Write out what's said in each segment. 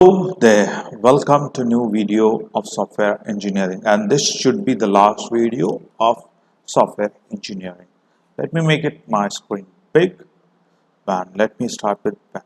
Hello there, welcome to new video of software engineering, and this should be the last video of software engineering. Let me make it my screen big and let me start with pen.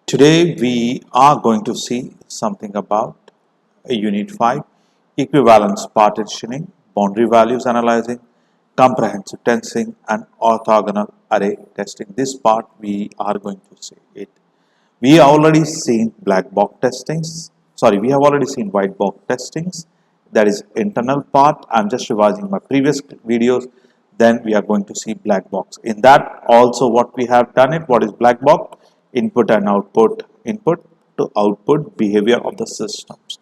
Today we are going to see something about a unit 5 equivalence partitioning, boundary values analyzing, comprehensive tensing and orthogonal array testing. This part we are going to see it. We have already seen black box testings. We have already seen white box testings. That is internal part. I'm just revising my previous videos. Then we are going to see black box. In that also what we have done it. What is black box? Input and output. Input to output behavior of the systems.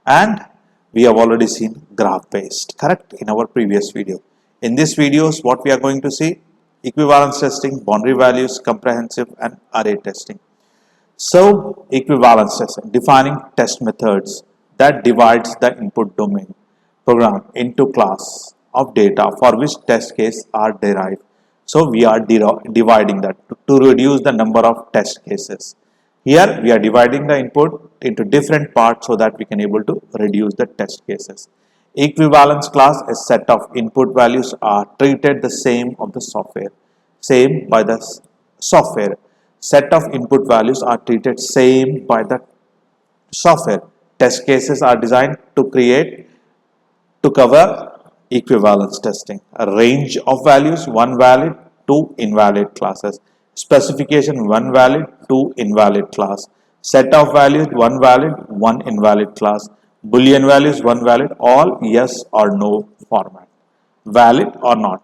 And we have already seen graph based. Correct? In our previous video. In this videos what we are going to see? Equivalence testing, boundary values, comprehensive and array testing. So, equivalence testing, defining test methods that divides the input domain program into class of data for which test cases are derived. So, we are dividing that to reduce the number of test cases. Here, we are dividing the input into different parts so that we can able to reduce the test cases. Equivalence class, a set of input values are treated the same of the software, same by the software. Set of input values are treated same by the software. Test cases are designed to cover equivalence testing. A range of values, one valid, two invalid classes. Specification, one valid, two invalid class. Set of values, one valid, one invalid class. Boolean values, one valid, all yes or no format. Valid or not.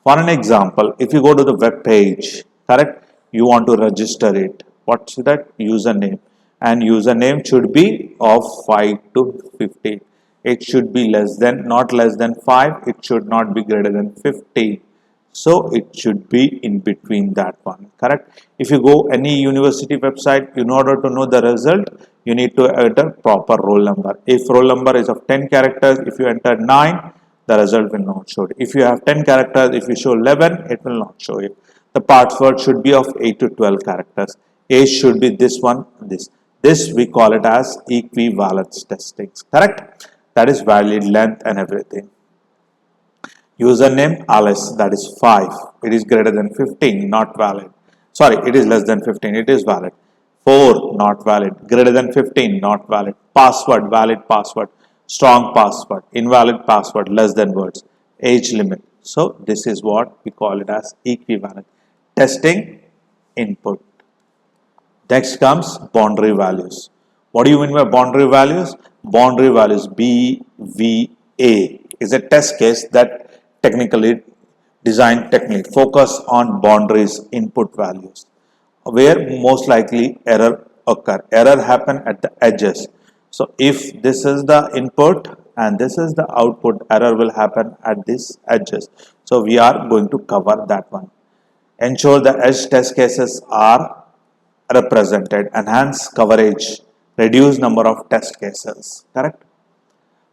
For an example, if you go to the web page, correct? You want to register it. What's that? Username. And username should be of 5 to 50. It should be not less than 5. It should not be greater than 50. So it should be in between that one. Correct? If you go any university website, in order to know the result, you need to enter proper roll number. If roll number is of 10 characters, if you enter 9, the result will not show it. If you have 10 characters, if you show 11, it will not show it. The password should be of 8 to 12 characters. Age should be this one, this. This we call it as equivalence testing. Correct? That is valid length and everything. Username Alice, that is 5. It is greater than 15, not valid. It is less than 15, it is valid. 4, not valid. Greater than 15, not valid. Password, valid password. Strong password, invalid password, less than words. Age limit. So this is what we call it as equivalent testing input. Next comes boundary values. What do you mean by boundary values? Boundary values BVA is a test case that technically designed technique focus on boundaries input values where most likely error occur. Error happen at the edges. So if this is the input and this is the output, error will happen at these edges. So we are going to cover that one. Ensure the edge test cases are represented. Enhance coverage. Reduce number of test cases. Correct?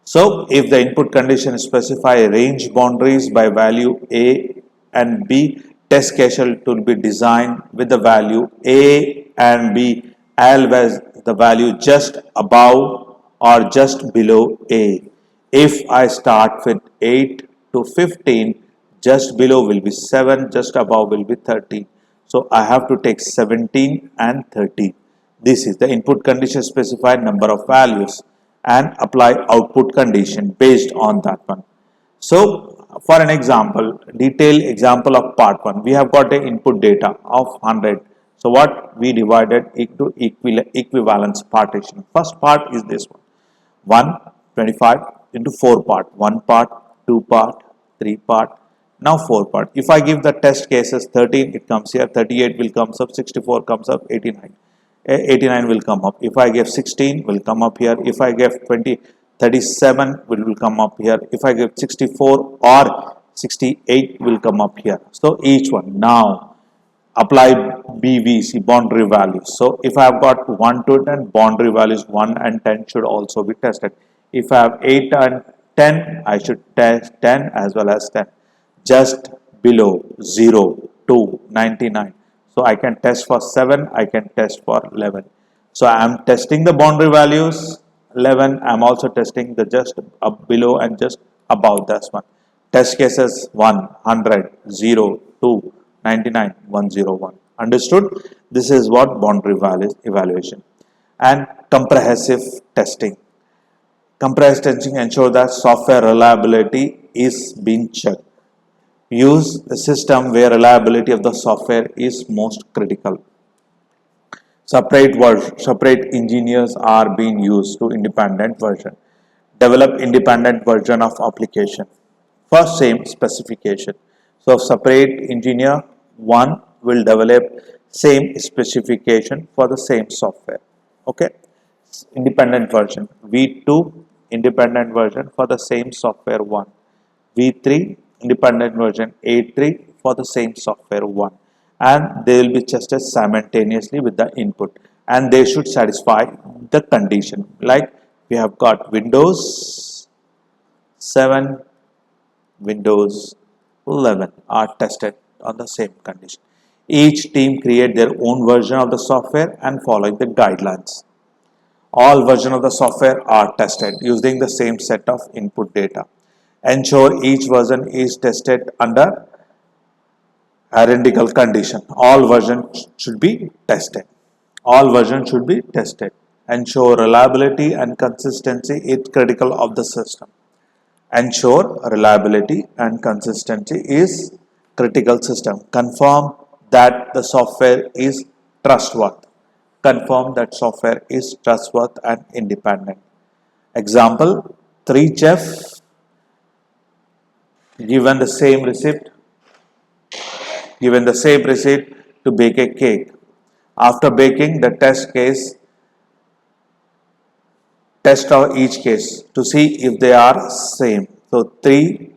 So if the input condition specify range boundaries by value A and B, test case will be designed with the value A and B always the value just above or just below A. If I start with 8 to 15, just below will be 7, just above will be 13. So I have to take 17 and 30. This is the input condition specified number of values and apply output condition based on that one. So for an example, detailed example of part 1, we have got a input data of 100. So what we divided into equivalence partition. First part is this one. 125 into 4 part. 1 part, 2 part, 3 part, now 4 part. If I give the test cases 13, it comes here, 38 will comes up, 64 comes up, 89. 89 will come up. If I give 16 will come up here. If I give 37 will come up here. If I give 64 or 68 will come up here. So each one. Now apply BVC boundary values. So if I have got 1 to 10, boundary values 1 and 10 should also be tested. If I have 8 and 10, I should test 10 as well as 10. Just below 0 to 99. So I can test for 7, I can test for 11. So I am testing the boundary values 11. I am also testing the just up below and just above this one. Test cases 1, 100, 0, 2, 99, 101. Understood? This is what boundary values evaluation. And comprehensive testing. Comprehensive testing ensure that software reliability is being checked. Use a system where reliability of the software is most critical. Separate engineers are being used to independent version. Develop independent version of application for same specification. So separate engineer one will develop same specification for the same software. Okay, independent version V2 independent version for the same software one. V3 independent version A3 for the same software one, and they will be tested simultaneously with the input, and they should satisfy the condition. Like we have got Windows 7, Windows 11 are tested on the same condition. Each team create their own version of the software and following the guidelines. All versions of the software are tested using the same set of input data. Ensure each version is tested under identical condition. All versions should be tested. All versions should be tested. Ensure reliability and consistency is critical of the system. Ensure reliability and consistency is critical system. Confirm that the software is trustworthy. Confirm that software is trustworthy and independent. Example, three chefs given the same receipt to bake a cake. After baking, the test of each case to see if they are same. So three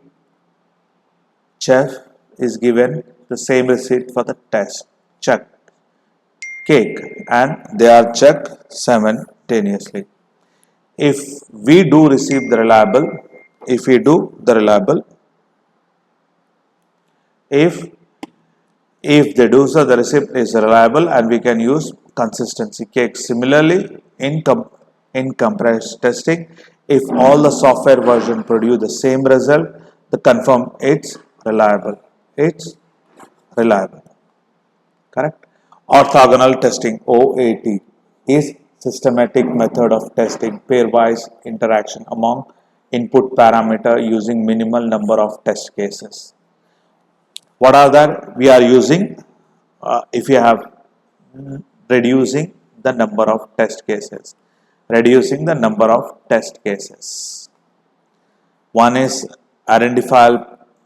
chef is given the same receipt for the test check cake, and they are checked simultaneously. If we do receive the reliable, if we do the reliable, if they do so, the receipt is reliable and we can use consistency cake. Similarly, in compressed testing, if all the software version produce the same result, the confirm it's reliable. It's reliable. Correct? Orthogonal testing (OAT) is systematic method of testing pairwise interaction among input parameter using minimal number of test cases. What are that we are using? If you have reducing the number of test cases, reducing the number of test cases. One is identify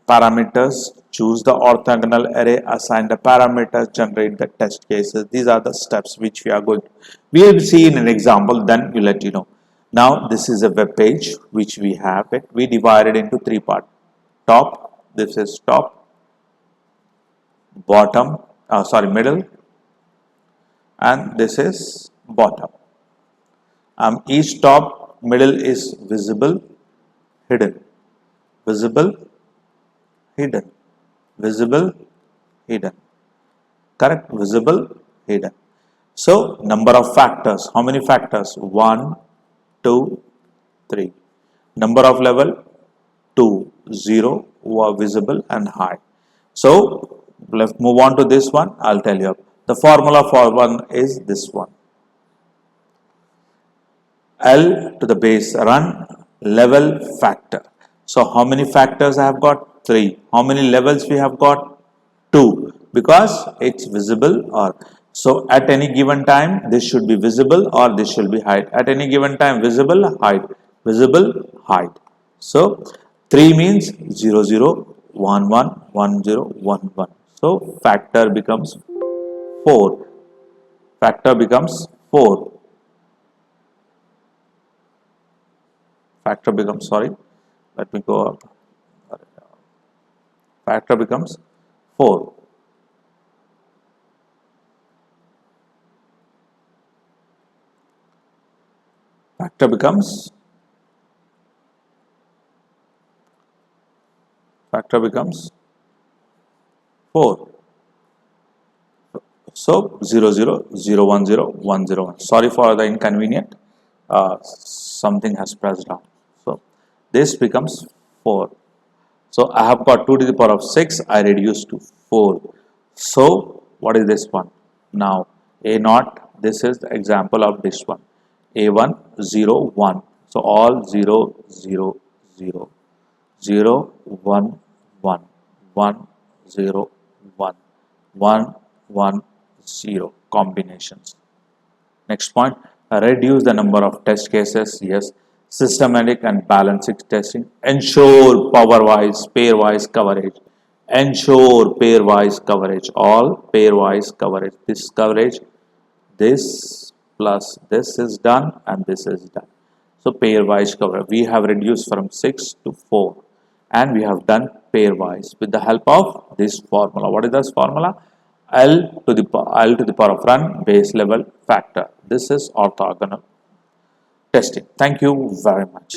parameters, choose the orthogonal array, assign the parameters, generate the test cases. These are the steps which we are going to. We will see in an example, then we'll let you know. Now this is a web page which we have it. We divided into three parts. Top, this is top, bottom, middle, and this is bottom. Each top, middle is visible, hidden, visible, hidden, visible, hidden. Correct? Visible, hidden. So number of factors. How many factors? 1, 2, 3. Number of level 2, 0, visible and high. So let's move on to this one. I'll tell you. The formula for one is this one. L to the base run level factor. So how many factors I have got? 3. How many levels we have got? 2. Because it's visible or so at any given time this should be visible or this should be hide. At any given time visible, hide, visible, hide. So 3 means 0, 0, 1, 1, 1, 0, 1, 1. So factor becomes 4. Factor becomes 4. Factor becomes, sorry, let me go up. Factor becomes 4. Factor becomes 4. So 0 0 0 1 0 1 0 1. Sorry for the inconvenient. Something has pressed down. So this becomes 4. So I have got 2 to the power of 6. I reduce to 4. So what is this one? Now a naught. This is the example of this one. A1 0 1. So all 0 0 0 0 1 1 1 0 1 1 1 0 combinations. Next point, reduce the number of test cases. Yes, systematic and balancing testing. Ensure power-wise, pair-wise coverage. Ensure pair-wise coverage. All pair-wise coverage. This coverage, this plus this is done and this is done. So pair-wise coverage. We have reduced from 6 to 4 and we have done pair-wise with the help of this formula. What is this formula? L to the power of run base level factor. This is orthogonal testing. Thank you very much.